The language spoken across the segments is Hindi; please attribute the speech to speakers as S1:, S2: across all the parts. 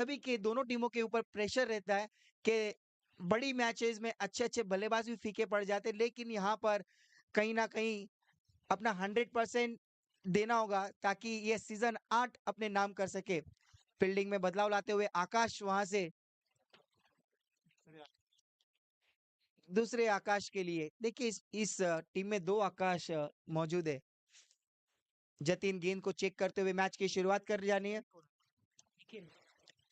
S1: सभी के दोनों टीमों के ऊपर प्रेशर रहता है कि बड़ी मैचेस में अच्छे-अच्छे बल्लेबाज भी फीके पड़ जाते हैं, लेकिन यहाँ पर कहीं न कहीं अपना 100% देना होगा ताकि ये सीज़न 8 अपने नाम कर सके। फील्डिंग में बदलाव लाते हुए आकाश वहाँ से दूसरे आकाश के लिए देखिए इस टीम में 2 आकाश मौजूद है। जतिन गेंद को चेक करते हुए मैच की शुरुआत कर जानी है।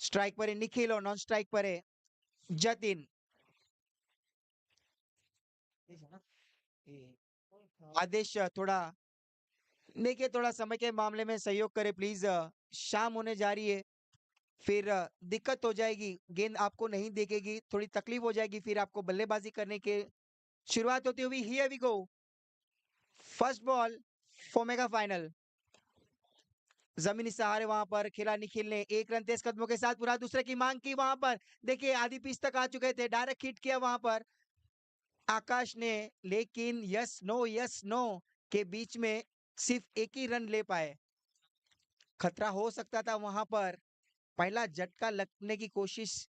S1: स्ट्राइक पर है निखिल और नॉन स्ट्राइक पर है जतिन। आदेश थोड़ा देखिए थोड़ा समय के मामले में सहयोग करें प्लीज। शाम होने जा रही है, फिर दिक्कत हो जाएगी, गेंद आपको नहीं देखेगी, थोड़ी तकलीफ हो जाएगी फिर आपको बल्लेबाजी करने के। शुरुआत होती हुई here we go, first ball for mega final. जमीनी सहारे वहां पर खेला निखिल ने, एक रन तेज कदमों के साथ पूरा दूसरे की मांग की वहां पर। देखिए आधी पिच तक आ चुके थे, डायरेक्ट हिट किया वहां पर आकाश ने, लेकिन यस नो के बीच में सिर्फ एक ही रन ले पाए। खतरा हो सकता था वहां पर, पहला झटका लगने की कोशिश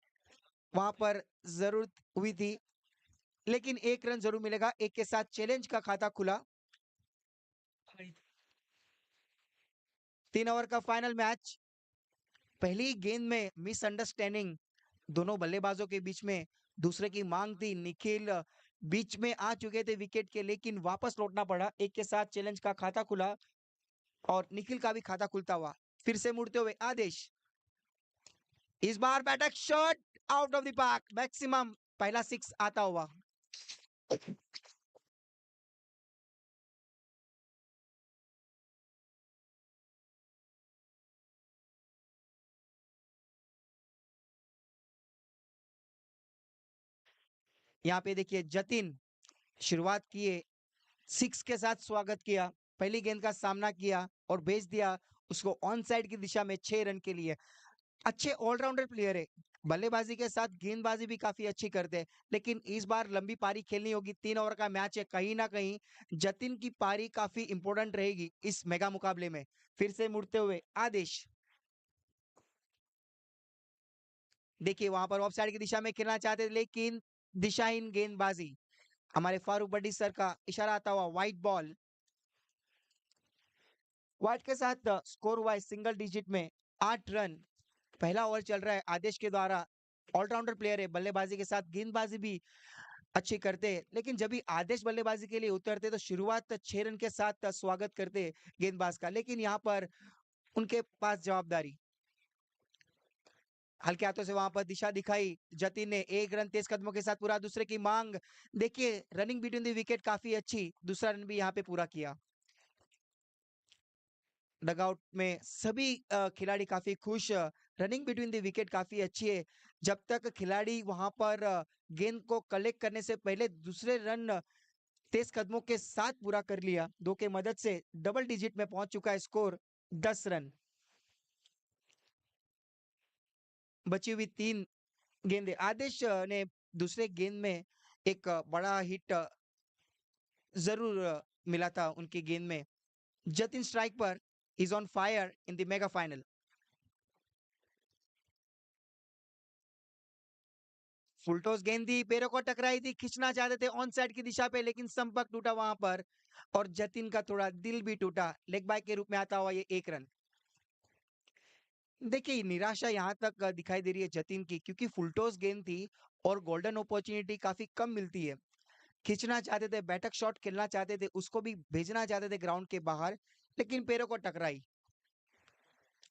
S1: वहां पर जरूर हुई थी, लेकिन एक रन जरूर मिलेगा। एक के साथ चैलेंज का खाता खुला। 3 ओवर का फाइनल मैच। पहली गेंद में मिसअंडरस्टैंडिंग दोनों बल्लेबाजों के बीच में, दूसरे की मांग थी। निखिल बीच में आ चुके थे विकेट के, लेकिन वापस लौटना पड़ा। एक के साथ चैलेंज का खाता खुला और निखिल का भी खाता खुलता हुआ। फिर से मुड़ते हुए आदेश, इस बार बैटक shot out of the park, maximum पहला सिक्स आता हुआ। यहाँ पे देखिए जतिन शुरुआत किए, सिक्स के साथ स्वागत किया, पहली गेंद का सामना किया और भेज दिया उसको ऑन साइड की दिशा में 6 रन के लिए। अच्छे ऑलराउंडर प्लेयर है, बल्लेबाजी के साथ गेंदबाजी भी काफी अच्छी करते हैं, लेकिन इस बार लंबी पारी खेलनी होगी। 3 ओवर का मैच है, कहीं ना कहीं जतिन की पारी काफी इंपॉर्टेंट रहेगी इस मेगा मुकाबले में। फिर से मुड़ते हुए आदेश, देखिए वहां पर ऑफ साइड की दिशा में खेलना चाहते थे, लेकिन दिशाहीन गेंदबाजी। हमारे फारूक बड्डी सर का इशारा आता हुआ व्हाइट बॉल। व्हाइट के साथ स्कोर हुआ है सिंगल डिजिट में 8 रन। पहला ओवर चल रहा है आदेश के द्वारा। ऑलराउंडर प्लेयर है, बल्लेबाजी के साथ गेंदबाजी भी अच्छी करते हैं, लेकिन जब भी आदेश बल्लेबाजी के लिए उतरते तो शुरुआत 6 रन के साथ स्वागत करते गेंदबाज का, लेकिन यहाँ पर उनके पास जवाबदारी। हल्के हाथों से वहां पर दिशा दिखाई जतिन ने, एक रन तेज कदमों के साथ पूरा दूसरे की मांग। देखिए रनिंग बिटवीन द विकेट काफी अच्छी, दूसरा रन भी यहाँ पे पूरा किया। डगआउट में सभी खिलाड़ी काफी खुश। रनिंग बिटवीन द विकेट काफी अच्छी है। जब तक खिलाड़ी वहां पर गेंद को कलेक्ट करने से पहले दूसरे रन तेज कदमों के साथ पूरा कर लिया, दो के मदद से डबल डिजिट में पहुंच चुका है स्कोर 10 रन। बची हुई 3 गेंदें। आदेश ने दूसरे गेंद में एक बड़ा हिट जरूर मिला था उनकी गेंद में। जतिन स्ट्राइक पर, is on fire in the mega final. Full toss गेंद थी, पैरों को टकराई थी, खींचना चाहते थे ऑन साइड की दिशा पे, लेकिन संपर्क टूटा वहां पर और जतिन का थोड़ा दिल भी टूटा। लेग बाय के रूप में आता हुआ ये 1 रन। देखिए निराशा यहाँ तक दिखाई दे रही है जतिन की, क्योंकि फुलटॉस गेंद थी और गोल्डन अपॉर्चुनिटी काफी कम मिलती है। खींचना चाहते थे, बैटक शॉट खेलना चाहते थे, उसको भी भेजना चाहते थे ग्राउंड के बाहर, लेकिन पैरों को टकराई।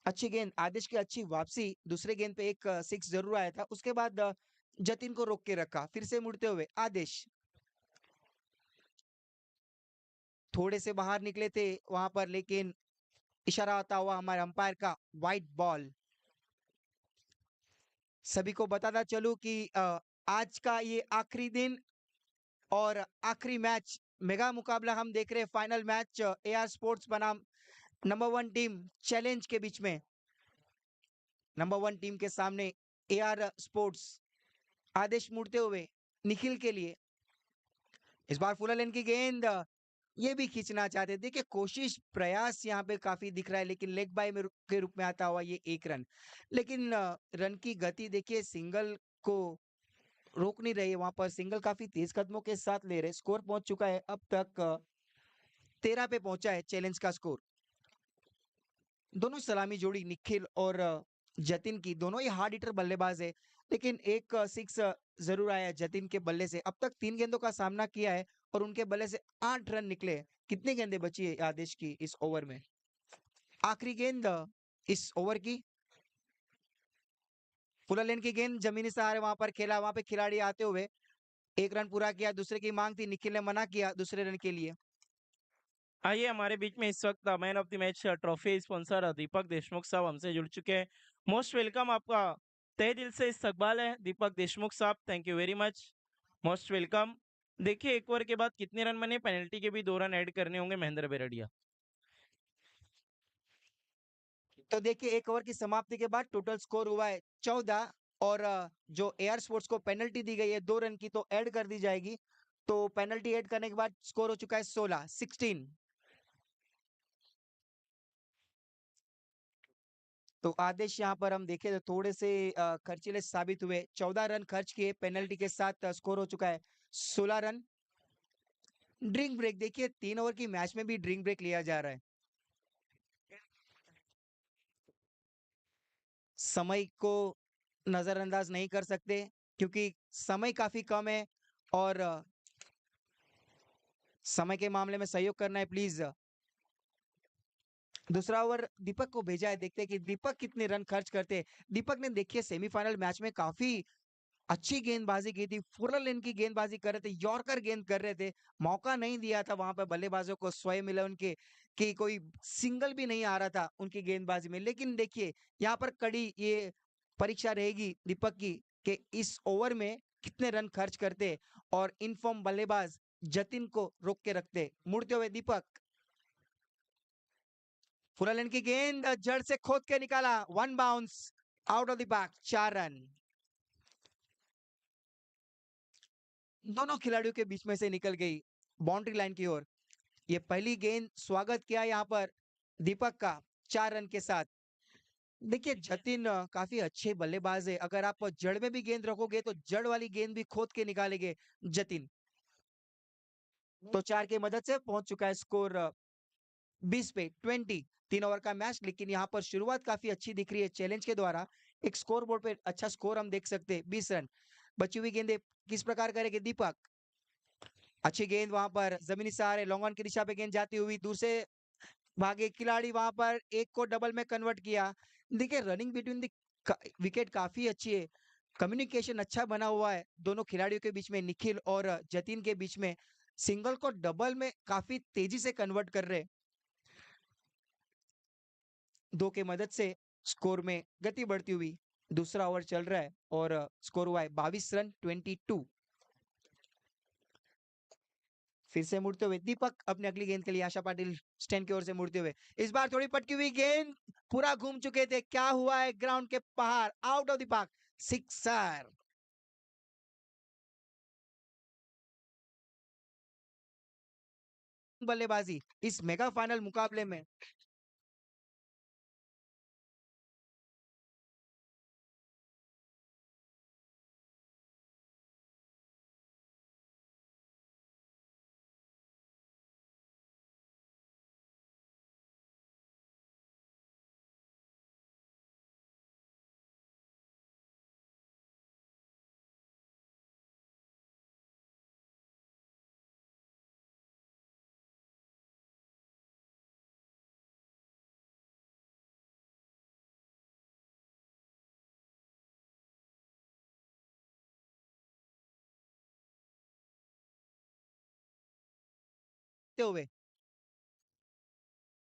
S1: अच्छी गेंद, आदेश की अच्छी वापसी। दूसरे गेंद पे एक सिक्स जरूर आया था, उसके बाद जतिन को रोक के रखा। फिर से मुड़ते हुए आदेश थोड़े से बाहर निकले थे वहां पर, लेकिन इशारा आता हुआ हमारे अंपायर का व्हाइट बॉल। सभी को बताता चलूं कि आज का ये आखिरी दिन और आखिरी मैच, मेगा मुकाबला हम देख रहे हैं, फाइनल मैच एआर स्पोर्ट्स बनाम नंबर 1 टीम चैलेंज के बीच में। नंबर 1 टीम के सामने एआर स्पोर्ट्स। आदेश मुड़ते हुए निखिल के लिए, इस बार फुल लेन की गेंद, ये भी खींचना चाहते हैं। देखिए कोशिश, प्रयास यहाँ पे काफ़ी दिख रहा है, लेकिन लेग बाय में के रूप में आता हुआ ये 1 रन। लेकिन रन की गति देखिए सिंगल को रोक नहीं रही है, वहाँ पर सिंगल काफ़ी तेज़ कदमों के साथ ले रहे हैं। स्कोर पहुँच चुका है अब तक 13 पे पहुँचा है चैलेंज का स्कोर। दोनों सलामी जोड़ी निखिल और जतिन की, दोनों ही हार्ड हिटर बल्लेबाज है, लेकिन एक सिक्स ज़रूर आया है जतिन के बल्ले से। अब तक 3 गेंदों का सामना किया है और उनके बल्ले से 8 रन निकले हैं। कितनी गेंदें बची है आदेश की इस ओवर में? आखिरी गेंद इस ओवर की, फुल लेन की गेंद जमीनी सहारे वहां पर खेला, वहां पे खिलाड़ी आते हुए 1 रन पूरा किया, दूसरे की मांग थी, निखिल ने मना किया दूसरे रन के लिए।
S2: आइए हमारे बीच में इस वक्त man of the match trophy sponsor Deepak Deshmukh साहब हमसे जुड़ चुके हैं। मोस्ट वेलकम, आपका तहे दिल से इस्तकबाल है दीपक देशमुख साहब, thank you very much, most welcome. देखिए एक ओवर के बाद कितने रन बने, पेनल्टी के भी 2 रन ऐड करने होंगे महेंद्र बेरडिया।
S1: तो देखिए 1 ओवर की समाप्ति के बाद टोटल स्कोर हुआ है 14 और जो एयर स्पोर्ट्स को पेनल्टी दी गई है 2 रन की, तो ऐड कर दी जाएगी। तो पेनल्टी ऐड करने के बाद स्कोर हो चुका है 16। तो आदेश यहाँ पर हम देखें तो थोड़े से खर्चीले साबित हुए। 14 रन खर्च किए पेनल्टी के साथ, स्कोर हो चुका है 16 रन। ड्रिंक ब्रेक देखिए, 3 ओवर की मैच में भी ड्रिंक ब्रेक लिया जा रहा है। समय को नजरअंदाज नहीं कर सकते क्योंकि समय काफी कम है और समय के मामले में सहयोग करना है प्लीज। दूसरा ओवर दीपक को भेजा है, देखते हैं कि दीपक कितने रन खर्च करते हैं। दीपक ने देखिए सेमीफाइनल मैच में काफी अच्छी गेंदबाजी की थी, फुल लेन की गेंदबाजी कर रहे थे, यॉर्कर गेंद कर रहे थे, मौका नहीं दिया था वहां पर बल्लेबाजों को, स्वयं इलेवन के कि कोई सिंगल भी नहीं आ रहा था उनकी गेंदबाजी में। लेकिन देखिए यहाँ पर कड़ी ये परीक्षा रहेगी दीपक की कि इस ओवर में कितने रन खर्च करते और इनफॉर्म बल्लेबाज जतिन को रोक के रखते। मुड़ते हुए दीपक, फुल लेन की गेंद जड़ से खोद के निकाला, 1 bounce, out of the park, 4 run. दोनों खिलाड़ियों के बीच में से निकल गई बाउंड्री लाइन की ओर। ये पहली गेंद स्वागत किया यहाँ पर दीपक का 4 रन के साथ। देखिए जतिन काफी अच्छे बल्लेबाज है, अगर आप जड़ में भी गेंद रखोगे तो जड़ वाली गेंद भी खोद के निकालेंगे जतिन। तो 4 की मदद से पहुंच चुका है स्कोर 20 पे 20। 3 ओवर का मैच, लेकिन यहाँ पर शुरुआत काफी अच्छी दिख रही है चैलेंज के द्वारा। एक स्कोर बोर्ड पे अच्छा स्कोर हम देख सकते हैं, 20 रन। बची हुई गेंदें किस प्रकार करेंगे दीपक? अच्छी गेंद वहां पर जमीनी सहारे लॉन्ग ऑन की दिशा पे गेंद जाती हुई, दूर से भागे खिलाड़ी वहां पर एक को डबल में कन्वर्ट किया। देखिए रनिंग बिटवीन द विकेट काफी अच्छी है, कम्युनिकेशन अच्छा बना हुआ है दोनों खिलाड़ियों के बीच में, निखिल और जतिन के बीच में। सिंगल को डबल में काफी तेजी से कन्वर्ट कर रहे, दो के मदद से स्कोर में गति बढ़ती हुई। दूसरा ओवर चल रहा है और स्कोर हुआ है 22 रन 22। फिर से मुड़ते हुए दीपक अपने अगली गेंद के लिए, आशा पाटिल स्टैंड की ओर से मुड़ते हुए, इस बार थोड़ी पटकी हुई गेंद, पूरा घूम चुके थे, क्या हुआ है ग्राउंड के बाहर, out of the park, sixer. बल्लेबाजी इस मेगा फाइनल मुकाबले में हुए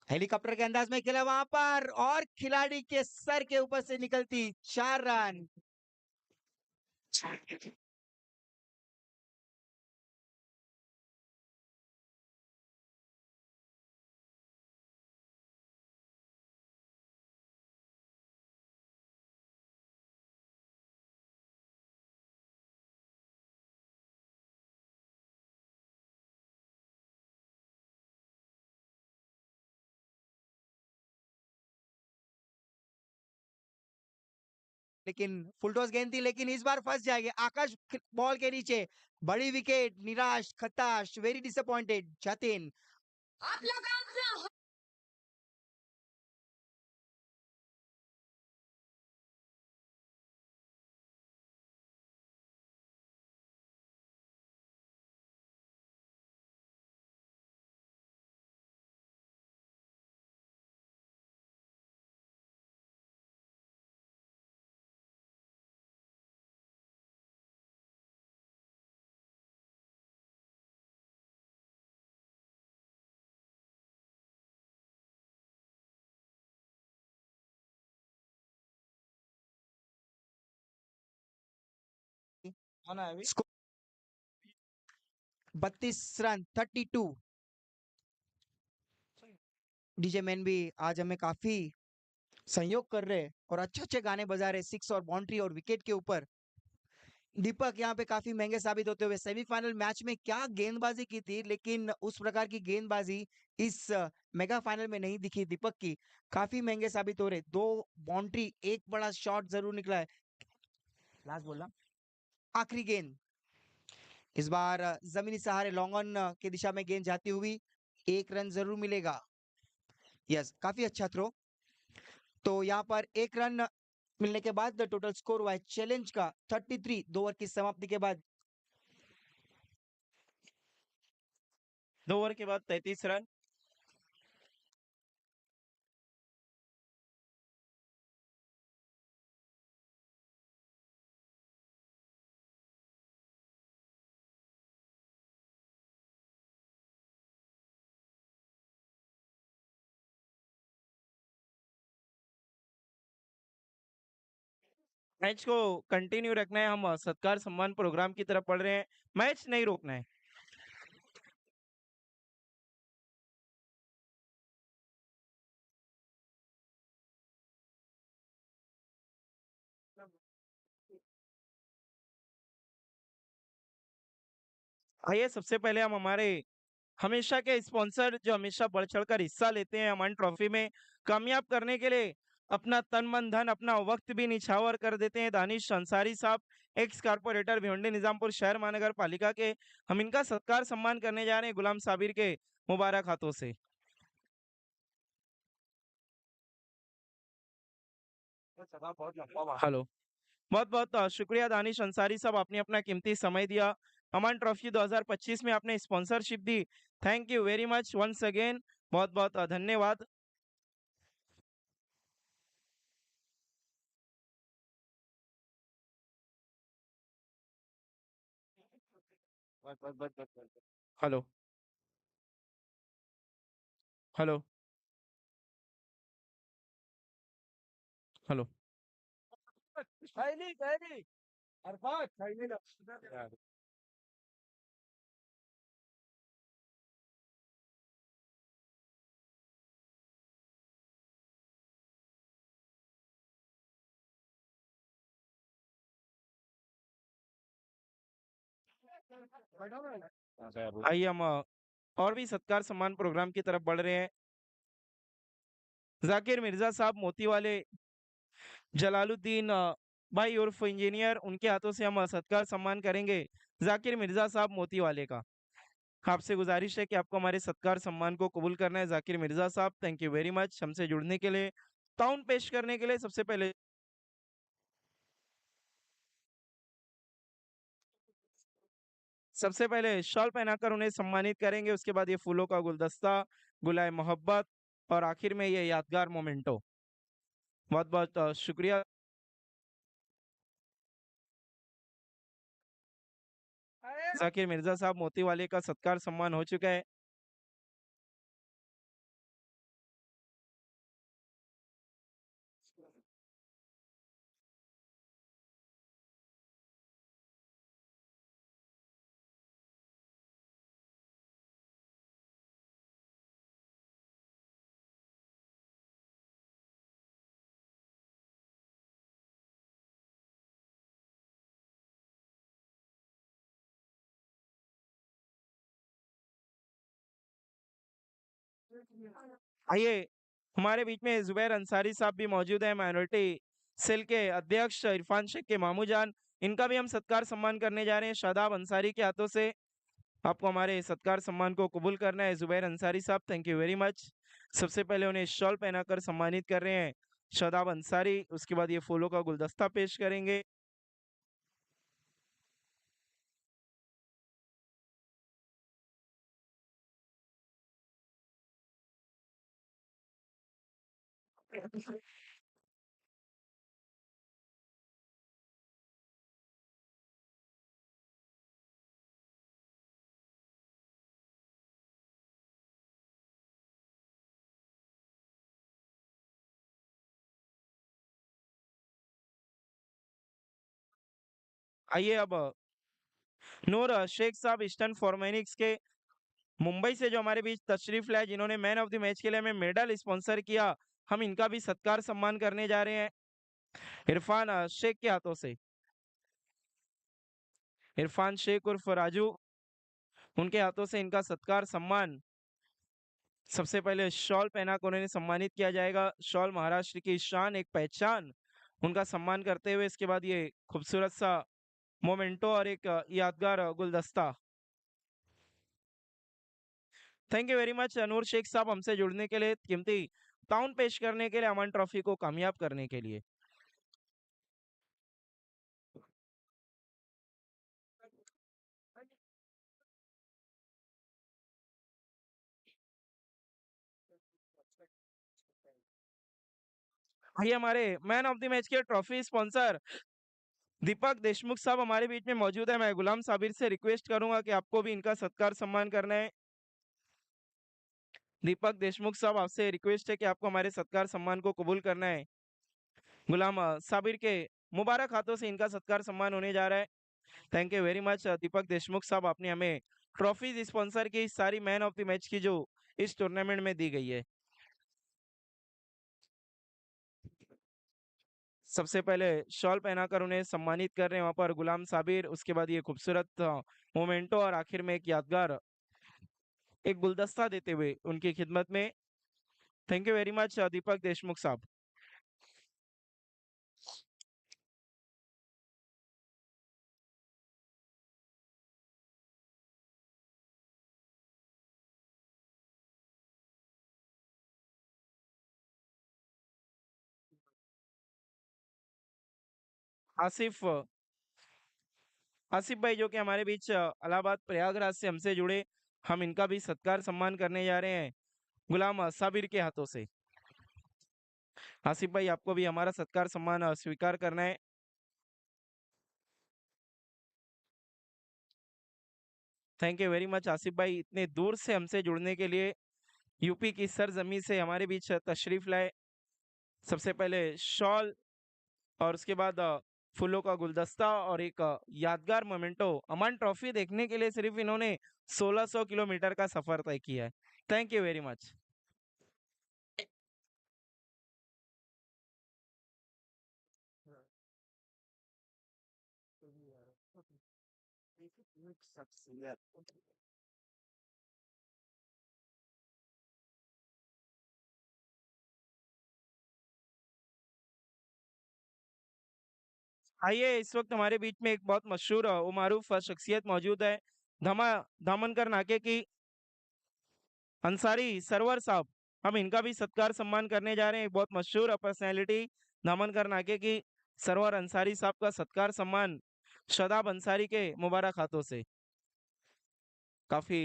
S1: हेलीकॉप्टर के अंदाज में खेला वहां पर और खिलाड़ी के सर के ऊपर से निकलती 4 रन। लेकिन फुल टॉस गेंद थी, लेकिन इस बार फंस जाएंगे। आकाश बॉल के नीचे, बड़ी विकेट, निराश, खताश, वेरी डिसअपॉइंटेड जतिन।
S2: कौन है अभी?
S1: 32 रन, 32। डीजे मैन भी आज हमें काफी सहयोग कर रहे हैं और अच्छे अच्छे गाने बजा रहे, सिक्स और बाउंड्री और विकेट के ऊपर। दीपक यहाँ पे काफी महंगे साबित होते हुए, सेमीफाइनल मैच में क्या गेंदबाजी की थी, लेकिन उस प्रकार की गेंदबाजी इस मेगा फाइनल में नहीं दिखी दीपक की। काफी महंगे साबित हो रहे, दो बाउंड्री, एक बड़ा शॉट जरूर निकला है। लास्ट बोलना, आखिरी गेंद। इस बार जमीनी सहारे लॉन्ग ऑन की दिशा में गेंद जाती हुई, एक रन जरूर मिलेगा। यस, काफी अच्छा थ्रो। तो यहाँ पर एक रन मिलने के बाद टोटल स्कोर हुआ है चैलेंज का 33, 2 ओवर की समाप्ति के बाद।
S2: 2 ओवर के बाद 33 रन। मैच को कंटिन्यू रखना है, हम सत्कार सम्मान प्रोग्राम की तरफ बढ़ रहे हैं, मैच नहीं रोकना है। आइए सबसे पहले हम हमारे हमेशा के स्पॉन्सर जो हमेशा बढ़ चढ़कर हिस्सा लेते हैं अमन ट्रॉफी में, कामयाब करने के लिए अपना तन मन धन अपना वक्त भी निछावर कर देते हैं, दानिश अंसारी साहब, एक्स कारपोरेटर भिवंडी निजामपुर शहर महानगर पालिका के। हम इनका सत्कार सम्मान करने जा रहे हैं गुलाम साबिर के मुबारक हाथों से। हेलो, बहुत बहुत शुक्रिया दानिश अंसारी साहब, आपने अपना कीमती समय दिया, अमन ट्रॉफी 2025 में आपने स्पॉन्सरशिप दी। Thank you very much once again, बहुत बहुत धन्यवाद। Hello, hello, hello. आइए हम और भी सत्कार सम्मान प्रोग्राम की तरफ बढ़ रहे हैं। जाकिर मिर्जा साहब मोती वाले, जलालुद्दीन भाई उर्फ इंजीनियर, उनके हाथों से हम सत्कार सम्मान करेंगे जाकिर मिर्जा साहब मोती वाले का। आपसे गुजारिश है कि आपको हमारे सत्कार सम्मान को कबूल करना है जाकिर मिर्जा साहब। थैंक यू वेरी मच हमसे जुड़ने के लिए, ताउन पेश करने के लिए। सबसे पहले शॉल पहनाकर उन्हें सम्मानित करेंगे, उसके बाद ये फूलों का गुलदस्ता, गुलाए मोहब्बत, और आखिर में ये यादगार मोमेंटो। बहुत बहुत शुक्रिया। जाकिर मिर्जा साहब मोतीवाले का सत्कार सम्मान हो चुका है। आइए, हमारे बीच में जुबैर अंसारी साहब भी मौजूद है, माइनॉरिटी सेल के अध्यक्ष इरफान शेख के मामू जान, इनका भी हम सत्कार सम्मान करने जा रहे हैं शादाब अंसारी के हाथों से। आपको हमारे सत्कार सम्मान को कबूल करना है जुबैर अंसारी साहब, थैंक यू वेरी मच। सबसे पहले उन्हें शॉल पहनाकर सम्मानित कर रहे हैं शादाब अंसारी, उसके बाद ये फूलों का गुलदस्ता पेश करेंगे। आइए अब नूर शेख साहब ईस्टर्न फॉर्मेनिक्स के मुंबई से जो हमारे बीच तशरीफ लाए, जिन्होंने मैन ऑफ द मैच के लिए हमें मेडल स्पॉन्सर किया, हम इनका भी सत्कार सम्मान करने जा रहे हैं इरफान शेख के हाथों से। इरफान शेख उर्फ राजू, उनके हाथों से इनका सत्कार सम्मान सबसे पहले शॉल पहनाकर उन्हें सम्मानित किया जाएगा। शॉल महाराष्ट्र की शान, एक पहचान, उनका सम्मान करते हुए इसके बाद ये खूबसूरत सा मोमेंटो और एक यादगार गुलदस्ता। थैंक यू वेरी मच नूर शेख साहब, हमसे जुड़ने के लिए, कीमती ताउन पेश करने के लिए, अमन ट्रॉफी को कामयाब करने के लिए। आइए हमारे मैन ऑफ द मैच के ट्रॉफी स्पॉन्सर दीपक देशमुख साहब हमारे बीच में मौजूद है। मैं गुलाम साबिर से रिक्वेस्ट करूंगा कि आपको भी इनका सत्कार सम्मान करना है। दीपक देशमुख साहब, आपसे रिक्वेस्ट है कि आपको हमारे सत्कार सम्मान को कबूल करना है। गुलाम साबिर के मुबारक हाथों से इनका सत्कार सम्मान होने जा रहा है। थैंक यू वेरी मच दीपक देशमुख साहब, आपने हमें ट्रॉफी स्पॉन्सर की सारी मैन ऑफ द मैच की जो इस टूर्नामेंट में दी गई है। सबसे पहले शॉल पहनाकर उन्हें सम्मानित कर रहे हैं वहां पर गुलाम साबिर, उसके बाद ये खूबसूरत मोमेंटो और आखिर में एक यादगार एक गुलदस्ता देते हुए उनकी खिदमत में। थैंक यू वेरी मच दीपक देशमुख साहब। आसिफ आसिफ भाई जो कि हमारे बीच इलाहाबाद प्रयागराज से हमसे जुड़े, हम इनका भी सत्कार सम्मान करने जा रहे हैं गुलाम साबिर के हाथों से। आसिफ भाई, आपको भी हमारा सत्कार सम्मान स्वीकार करना है। Thank you very much Asif भाई, इतने दूर से हमसे जुड़ने के लिए, यूपी की सरजमी से हमारे बीच तशरीफ लाए। सबसे पहले शॉल और उसके बाद फूलों का गुलदस्ता और एक यादगार मोमेंटो, अमन ट्रॉफी देखने के लिए सिर्फ इन्होंने 1600 किलोमीटर का सफर तय किया है। Thank you very much. आइए, इस वक्त हमारे बीच में एक बहुत मशहूर और मारूफ शख्सियत मौजूद है, धमा धामनकर नाके की अंसारी सरवर साहब, हम इनका भी सत्कार सम्मान करने जा रहे हैं। एक बहुत मशहूर पर्सनैलिटी धामनकर नाके की सरवर अंसारी साहब का सत्कार सम्मान शदाब अंसारी के मुबारक हाथों से। काफी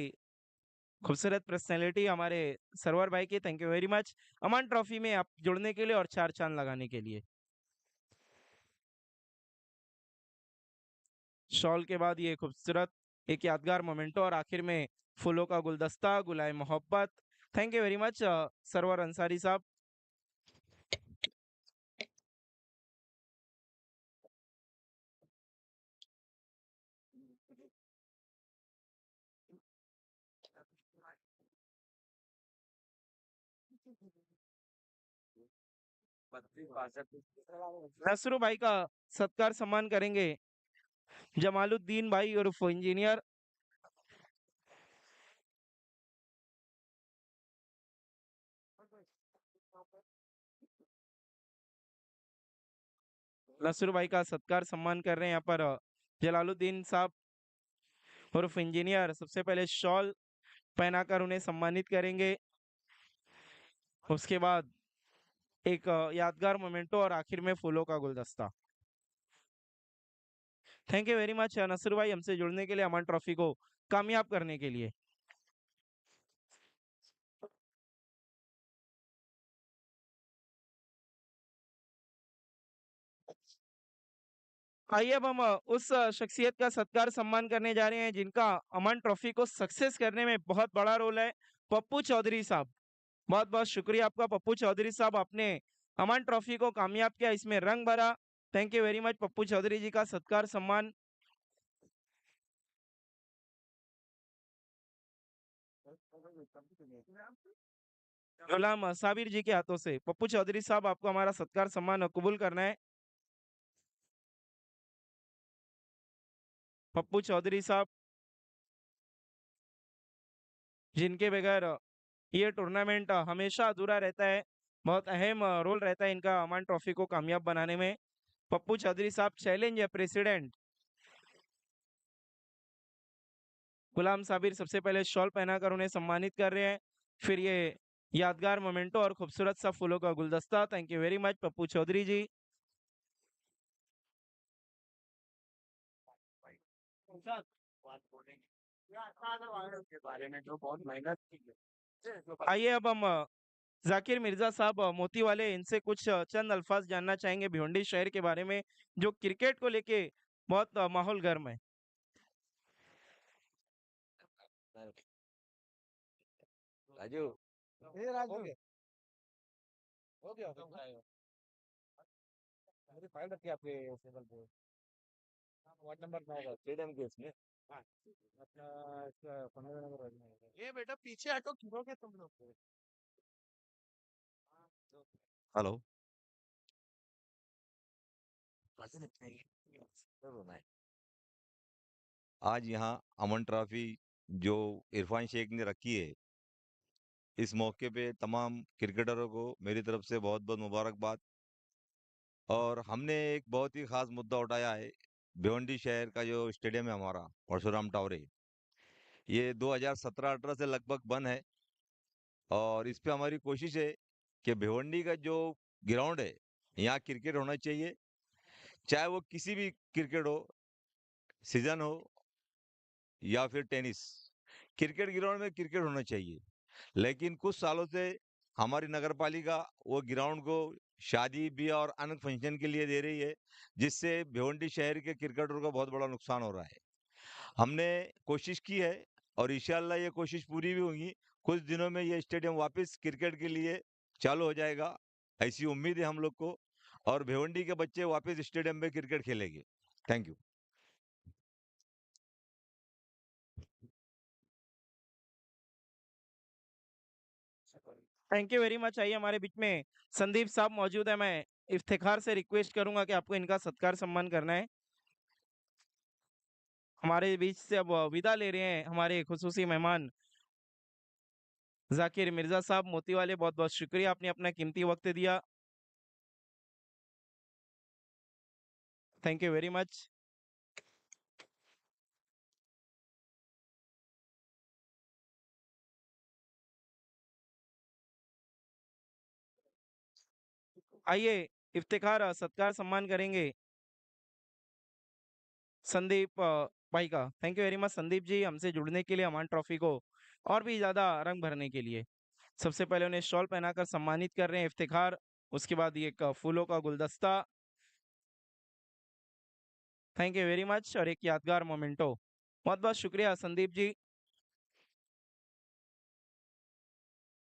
S2: खूबसूरत पर्सनैलिटी हमारे सरवर भाई की, thank you very much Aman trophy में आप जुड़ने के लिए और चार चांद लगाने के लिए। शॉल के बाद ये खूबसूरत एक यादगार मोमेंटो और आखिर में फूलों का गुलदस्ता, गुलाए मोहब्बत। Thank you very much Sarwar Ansari साहब। नसरू भाई का सत्कार सम्मान करेंगे जमालुद्दीन भाई और इंजीनियर। नसरुल भाई का सत्कार सम्मान कर रहे हैं यहाँ पर जलालुद्दीन साहब उर्फ इंजीनियर सबसे पहले शॉल पहनाकर उन्हें सम्मानित करेंगे। उसके बाद एक यादगार मोमेंटो और आखिर में फूलों का गुलदस्ता। Thank you very much Nasrul भाई हमसे जुड़ने के लिए, अमन ट्रॉफी को कामयाब करने के लिए। आइए अब हम उस शख्सियत का सत्कार सम्मान करने जा रहे हैं जिनका अमन ट्रॉफी को सक्सेस करने में बहुत बड़ा रोल है, पप्पू चौधरी साहब। बहुत बहुत शुक्रिया आपका पप्पू चौधरी साहब, आपने अमन ट्रॉफी को कामयाब किया, इसमें रंग भरा। Thank you very much Pappu Chaudhary ji का सत्कार सम्मान गुलाम साबिर जी के हाथों से। पप्पू चौधरी साहब आपको हमारा सत्कार सम्मान कबूल करना है। पप्पू चौधरी साहब जिनके बगैर ये टूर्नामेंट हमेशा अधूरा रहता है, बहुत अहम रोल रहता है इनका अमन ट्रॉफी को कामयाब बनाने में। पप्पू चौधरी साहब चैलेंज है प्रेसिडेंट गुलाम साबिर सबसे पहले शॉल पहनाकर उन्हें सम्मानित कर रहे हैं, फिर ये यादगार मोमेंटो और खूबसूरत सा फूलों का गुलदस्ता। Thank you very much Pappu Chaudhary ji. आइए अब हम जाकिर मिर्जा साहब मोती वाले इनसे कुछ चंद अल्फाज जानना चाहेंगे भिवंडी शहर के बारे में, जो क्रिकेट को लेके बहुत माहौल गर्म है।
S3: राजू
S1: ए राजू
S3: मेरी फाइल रखी है आपके टेबल पे। वार्ड नंबर 9 का फ्रीडम केस में अपना इसका 15 नंबर वार्ड में है।
S1: ये बेटा पीछे हटो, गिरोगे तुम लोग।
S3: हेलो आज यहाँ अमन ट्रॉफी जो इरफान शेख ने रखी है, इस मौके पे तमाम क्रिकेटरों को मेरी तरफ से बहुत बहुत मुबारकबाद। और हमने एक बहुत ही खास मुद्दा उठाया है, भिवंडी शहर का जो स्टेडियम है हमारा परशुराम टावरे, ये 2017-18 से लगभग बंद है। और इस पे हमारी कोशिश है कि भिवंडी का जो ग्राउंड है, यहाँ क्रिकेट होना चाहिए, चाहे वो किसी भी क्रिकेट हो, सीजन हो या फिर टेनिस। क्रिकेट ग्राउंड में क्रिकेट होना चाहिए। लेकिन कुछ सालों से हमारी नगर पालिका वो ग्राउंड को शादी ब्याह और अन्य फंक्शन के लिए दे रही है, जिससे भिवंडी शहर के क्रिकेटरों को बहुत बड़ा नुकसान हो रहा है। हमने कोशिश की है और इंशाल्लाह ये कोशिश पूरी भी होगी। कुछ दिनों में ये स्टेडियम वापस क्रिकेट के लिए चालू हो जाएगा, ऐसी उम्मीद है हम लोग को। और भिवंडी के बच्चे वापस स्टेडियम में क्रिकेट खेलेंगे। Thank you.
S2: Thank you very much. आइए हमारे बीच में संदीप साहब मौजूद है, मैं इफ्तिखार से रिक्वेस्ट करूंगा कि आपको इनका सत्कार सम्मान करना है। हमारे बीच से अब विदा ले रहे हैं हमारे खुसूसी मेहमान जाकिर मिर्जा साहब मोती वाले। बहुत बहुत शुक्रिया, आपने अपना कीमती वक्त दिया। Thank you very much. आइए इफ्तिखार सत्कार सम्मान करेंगे संदीप भाई का। Thank you very much Sandeep ji, हमसे जुड़ने के लिए, अमान ट्रॉफी को और भी ज्यादा रंग भरने के लिए। सबसे पहले उन्हें शॉल पहनाकर सम्मानित कर रहे हैं इफ्तिखार, उसके बाद ये एक फूलों का गुलदस्ता। थैंक यू वेरी मच और एक यादगार मोमेंटो। बहुत बहुत शुक्रिया संदीप जी।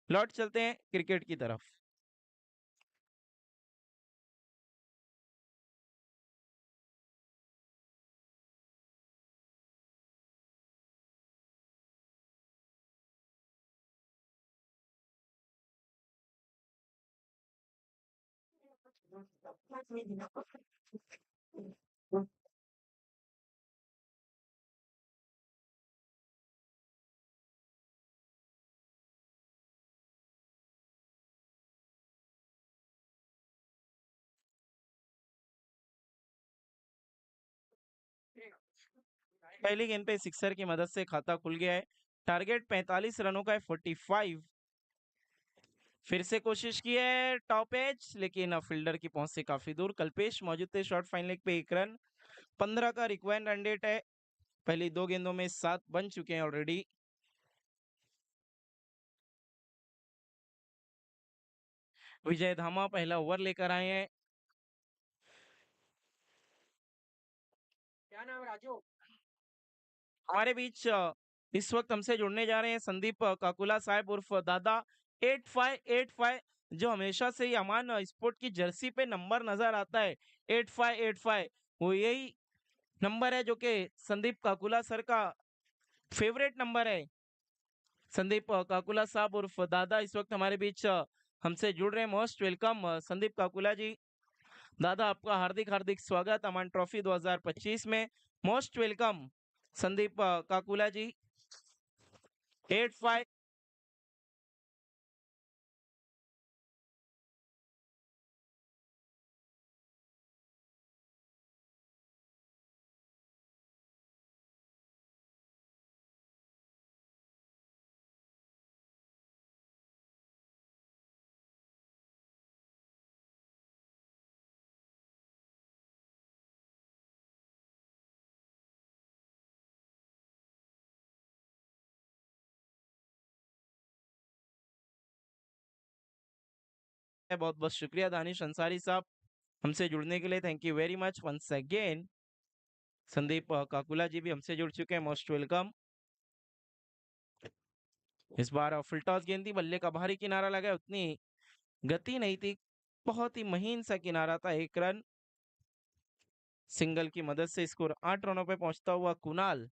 S2: लौट चलते हैं क्रिकेट की तरफ। पहली गेंद पे सिक्सर की मदद से खाता खुल गया है। टारगेट 45 रनों का है, 45। फिर से कोशिश की है टॉप एज, लेकिन फील्डर की पहुंच से काफी दूर। कल्पेश मौजूद थे शॉर्ट फाइन लेग पे, 1 रन। 15 का रिक्वायर्ड रन रेट है। पहली 2 गेंदों में 7 बन चुके हैं ऑलरेडी। विजय धामा पहला ओवर लेकर आए हैं। क्या नाम राजू? हमारे बीच इस वक्त हमसे जुड़ने जा रहे हैं संदीप काकुला साहब उर्फ दादा 8585, जो हमेशा से ही अमान स्पोर्ट की जर्सी पे नंबर नजर आता है 8585। वो यही नंबर है जो कि संदीप काकुला सर का फेवरेट नंबर है। संदीप काकुला साहब उर्फ दादा इस वक्त हमारे बीच हमसे जुड़ रहे हैं। मोस्ट वेलकम संदीप काकुला जी। दादा आपका हार्दिक हार्दिक स्वागत अमान ट्रॉफी 2025 में। मोस्ट वेलकम संदीप काकुला जी। 85। बहुत बहुत शुक्रिया दानिश अंसारी साहब हमसे जुड़ने के लिए। Thank you very much once again. Sandeep Kakula ji भी हमसे जुड़ चुके हैं। Most welcome. इस बार फुल टॉस गेंद थी, बल्ले का बाहरी किनारा लगा, उतनी गति नहीं थी, बहुत ही महीन सा किनारा था। 1 रन। सिंगल की मदद से स्कोर 8 रनों पे पहुंचता हुआ कुणाल।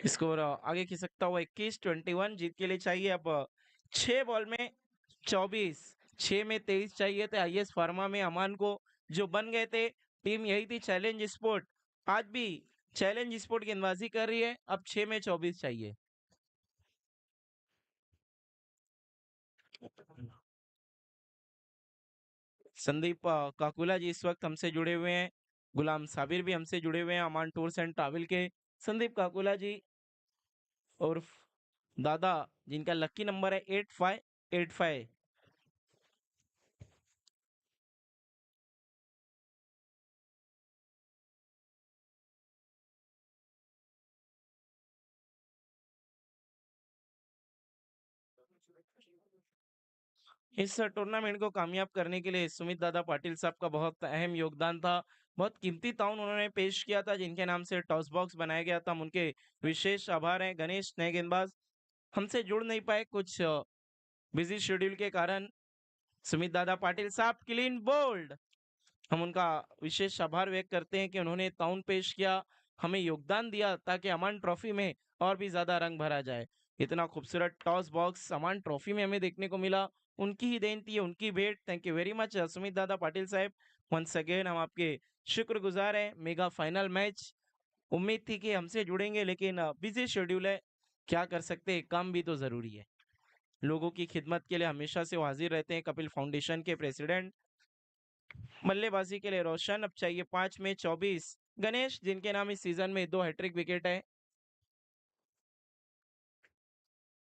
S2: स्कोर आगे खिसकता हुआ 21-21 जीत के लिए चाहिए अब 6 बॉल में 24, 6 में 23 चाहिए थे आईएस फार्मा में अमान को जो बन गए थे। टीम यही थी चैलेंज स्पोर्ट, आज भी चैलेंज स्पोर्ट गेंदबाजी कर रही है। अब 6 में 24 चाहिए। संदीप काकुला जी इस वक्त हमसे जुड़े हुए हैं, गुलाम साबिर भी हमसे जुड़े हुए हैं अमान टूर्स एंड ट्रैवल के। संदीप काकुला जी और दादा जिनका लकी नंबर है 8585। इस टूर्नामेंट को कामयाब करने के लिए सुमित दादा पाटिल साहब का बहुत अहम योगदान था। बहुत कीमती ताउन उन्होंने पेश किया था जिनके नाम से टॉस बॉक्स बनाया गया था। हम उनके विशेष आभार हैं। गणेश नए गेंदबाज हमसे जुड़ नहीं पाए कुछ बिजी शेड्यूल के कारण। सुमित दादा पाटिल साहब क्लीन बोल्ड, हम उनका विशेष आभार व्यक्त करते हैं कि उन्होंने ताउन पेश किया, हमें योगदान दिया ताकि अमान ट्रॉफी में और भी ज्यादा रंग भरा जाए। इतना खूबसूरत टॉस बॉक्स अमान ट्रॉफी में हमें देखने को मिला, उनकी ही देन थी, उनकी भेंट। Thank you very much Sumit दादा पाटिल साहब। वंस अगेन हम आपके शुक्रगुजार हैं। मेगा फाइनल मैच, उम्मीद थी कि हमसे जुड़ेंगे लेकिन बिजी शेड्यूल है, क्या कर सकते हैं, काम भी तो जरूरी है। लोगों की खिदमत के लिए हमेशा से वो हाजिर रहते हैं। कपिल फाउंडेशन के प्रेसिडेंट। बल्लेबाजी के लिए रोशन, अब चाहिए 5 में 24 गणेश जिनके नाम इस सीजन में 2 हैट्रिक विकेट है।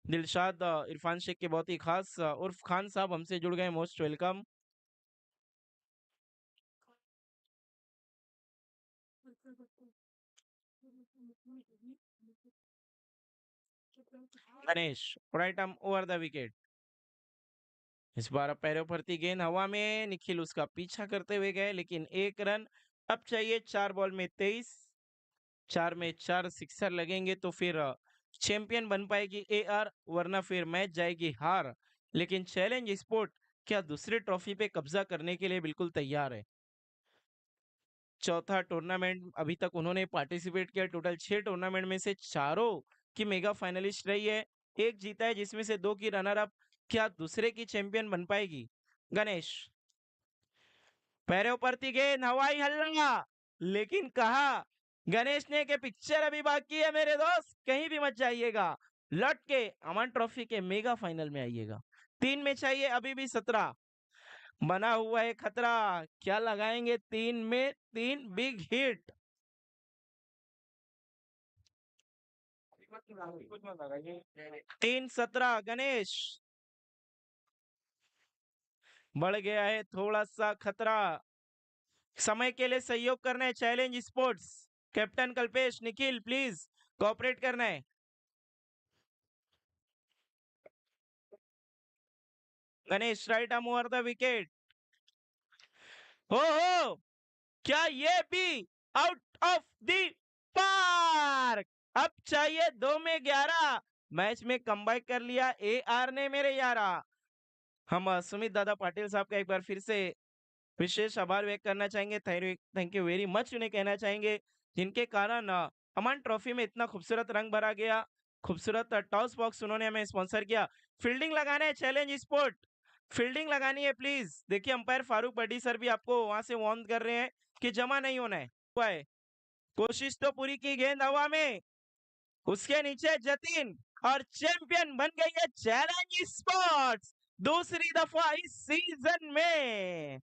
S2: दिलशाद इरफान शेख के बहुत ही खास उर्फ खान साहब हमसे जुड़ गए, most welcome. Ganesh right arm over the wicket. इस बार अब पैरों भरती गेंद हवा में, निखिल उसका पीछा करते हुए गए लेकिन 1 रन। अब चाहिए 4 बॉल में 23, 4 में 4 सिक्सर लगेंगे तो फिर चैंपियन बन पाएगी एआर, वरना फिर मैच जाएगी हार। लेकिन चैलेंज स्पोर्ट क्या दूसरे ट्रॉफी पे कब्जा करने के लिए बिल्कुल तैयार है। चौथा टूर्नामेंट अभी तक उन्होंने पार्टिसिपेट किया, टोटल 6 टूर्नामेंट में से चारों की मेगा फाइनलिस्ट रही है, एक जीता है जिसमें से 2 की रनर अप। क्या दूसरे की चैंपियन बन पाएगी। गणेश पैरों पर थी गेंद, हवाई हल्ला, लेकिन कहा गणेश ने कि पिक्चर अभी बाकी है मेरे दोस्त, कहीं भी मत जाइएगा, लौट के अमन ट्रॉफी के मेगा फाइनल में आइएगा। 3 में चाहिए अभी भी 17, बना हुआ है खतरा, क्या लगाएंगे 3 में 3 बिग हिट। 3-17 गणेश, बढ़ गया है थोड़ा सा खतरा। समय के लिए सहयोग करना है challenge sports, captain Kalpesh, Nikhil please cooperate करना है। Ganesh right arm over the wicket. हो क्या ये भी आउट ऑफ द पार्क। अब चाहिए 2 में 11, मैच में कमबैक कर लिया एआर ने मेरे यारा। हम सुमित दादा पाटिल साहब का एक बार फिर से विशेष आभार व्यक्त करना चाहेंगे। थैंक यू वेरी मच उन्हें कहना चाहेंगे जिनके कारण अमन ट्रॉफी में इतना खूबसूरत रंग भरा गया। खूबसूरत टॉस बॉक्स उन्होंने हमें स्पॉन्सर किया। फील्डिंग लगाना है चैलेंज स्पोर्ट, फील्डिंग लगानी है प्लीज। देखिए अंपायर फारूक बड्डी सर भी आपको वहां से वार्न कर रहे हैं कि जमा नहीं होना है। हुआ है, कोशिश तो पूरी की, गेंद हवा में, उसके नीचे जतीन और चैंपियन बन गई है चैलेंज स्पोर्ट्स दूसरी दफा इस सीजन में।